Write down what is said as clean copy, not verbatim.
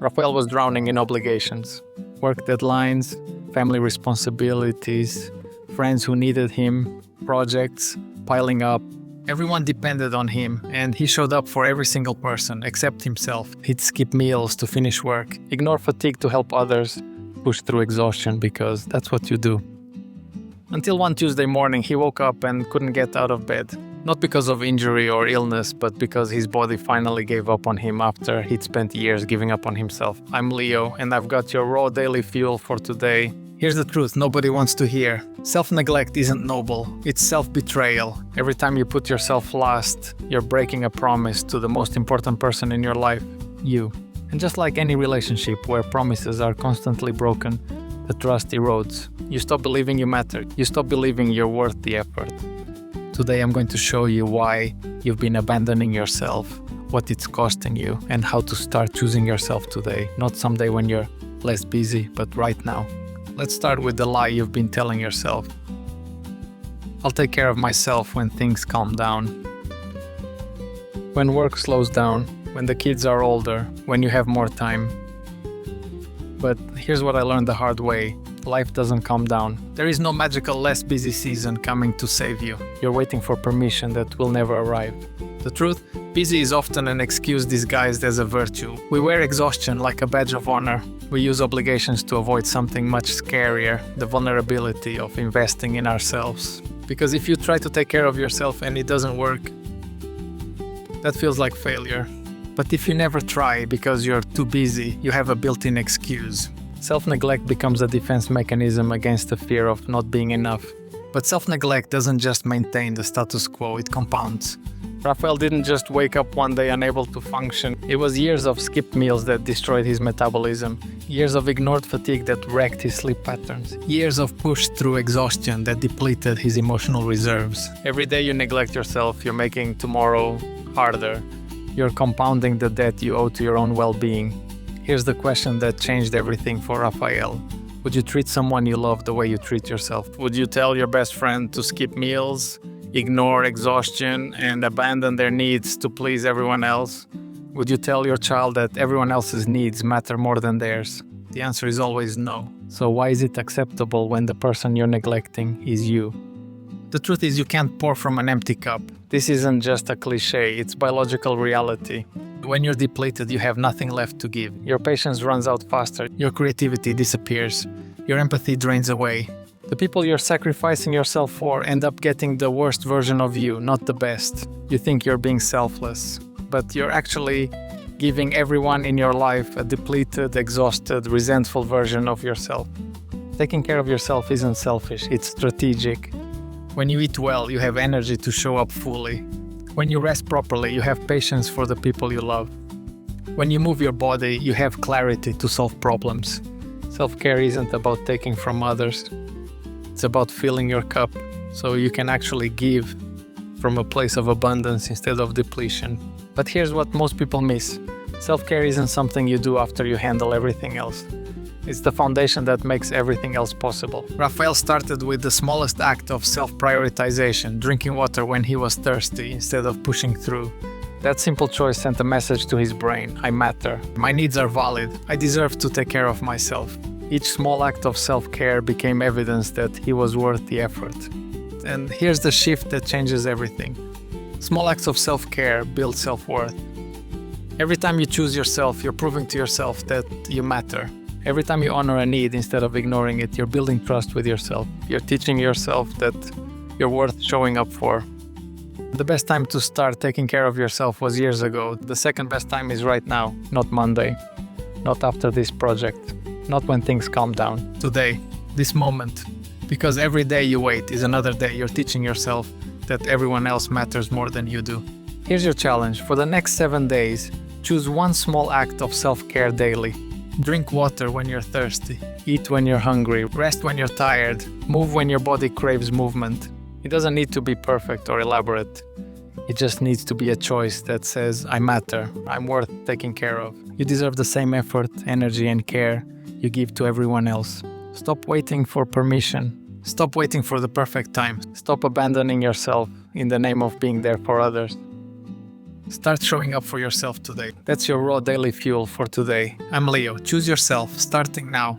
Rafael was drowning in obligations, work deadlines, family responsibilities, friends who needed him, projects piling up. Everyone depended on him, and he showed up for every single person except himself. He'd skip meals to finish work, ignore fatigue to help others, push through exhaustion because that's what you do. Until one Tuesday morning, he woke up and couldn't get out of bed. Not because of injury or illness, but because his body finally gave up on him after he'd spent years giving up on himself. I'm Leo, and I've got your raw daily fuel for today. Here's the truth nobody wants to hear. Self-neglect isn't noble, it's self-betrayal. Every time you put yourself last, you're breaking a promise to the most important person in your life, you. And just like any relationship where promises are constantly broken, the trust erodes. You stop believing you matter. You stop believing you're worth the effort. Today I'm going to show you why you've been abandoning yourself, what it's costing you, and how to start choosing yourself today. Not someday when you're less busy, but right now. Let's start with the lie you've been telling yourself. I'll take care of myself when things calm down. When work slows down, when the kids are older, when you have more time. But here's what I learned the hard way. Life doesn't calm down. There is no magical less busy season coming to save you. You're waiting for permission that will never arrive. The truth? Busy is often an excuse disguised as a virtue. We wear exhaustion like a badge of honor. We use obligations to avoid something much scarier, the vulnerability of investing in ourselves. Because if you try to take care of yourself and it doesn't work, that feels like failure. But if you never try because you're too busy, you have a built-in excuse. Self-neglect becomes a defense mechanism against the fear of not being enough. But self-neglect doesn't just maintain the status quo, it compounds. Rafael didn't just wake up one day unable to function. It was years of skipped meals that destroyed his metabolism, years of ignored fatigue that wrecked his sleep patterns, years of pushed through exhaustion that depleted his emotional reserves. Every day you neglect yourself, you're making tomorrow harder. You're compounding the debt you owe to your own well-being. Here's the question that changed everything for Rafael. Would you treat someone you love the way you treat yourself? Would you tell your best friend to skip meals, ignore exhaustion, and abandon their needs to please everyone else? Would you tell your child that everyone else's needs matter more than theirs? The answer is always no. So why is it acceptable when the person you're neglecting is you? The truth is you can't pour from an empty cup. This isn't just a cliche, it's biological reality. When you're depleted, you have nothing left to give. Your patience runs out faster, your creativity disappears, your empathy drains away. The people you're sacrificing yourself for end up getting the worst version of you, not the best. You think you're being selfless, but you're actually giving everyone in your life a depleted, exhausted, resentful version of yourself. Taking care of yourself isn't selfish, it's strategic. When you eat well, you have energy to show up fully. When you rest properly, you have patience for the people you love. When you move your body, you have clarity to solve problems. Self-care isn't about taking from others. It's about filling your cup so you can actually give from a place of abundance instead of depletion. But here's what most people miss. Self-care isn't something you do after you handle everything else. It's the foundation that makes everything else possible. Rafael started with the smallest act of self-prioritization, drinking water when he was thirsty instead of pushing through. That simple choice sent a message to his brain: I matter. My needs are valid. I deserve to take care of myself. Each small act of self-care became evidence that he was worth the effort. And here's the shift that changes everything. Small acts of self-care build self-worth. Every time you choose yourself, you're proving to yourself that you matter. Every time you honor a need instead of ignoring it, you're building trust with yourself. You're teaching yourself that you're worth showing up for. The best time to start taking care of yourself was years ago. The second best time is right now, not Monday, not after this project, not when things calm down. Today, this moment. Because every day you wait is another day you're teaching yourself that everyone else matters more than you do. Here's your challenge. For the next 7 days, choose one small act of self-care daily. Drink water when you're thirsty, eat when you're hungry, rest when you're tired, move when your body craves movement. It doesn't need to be perfect or elaborate. It just needs to be a choice that says, I matter, I'm worth taking care of. You deserve the same effort, energy, and care you give to everyone else. Stop waiting for permission. Stop waiting for the perfect time. Stop abandoning yourself in the name of being there for others. Start showing up for yourself today. That's your raw daily fuel for today. I'm Leo. Choose yourself, starting now.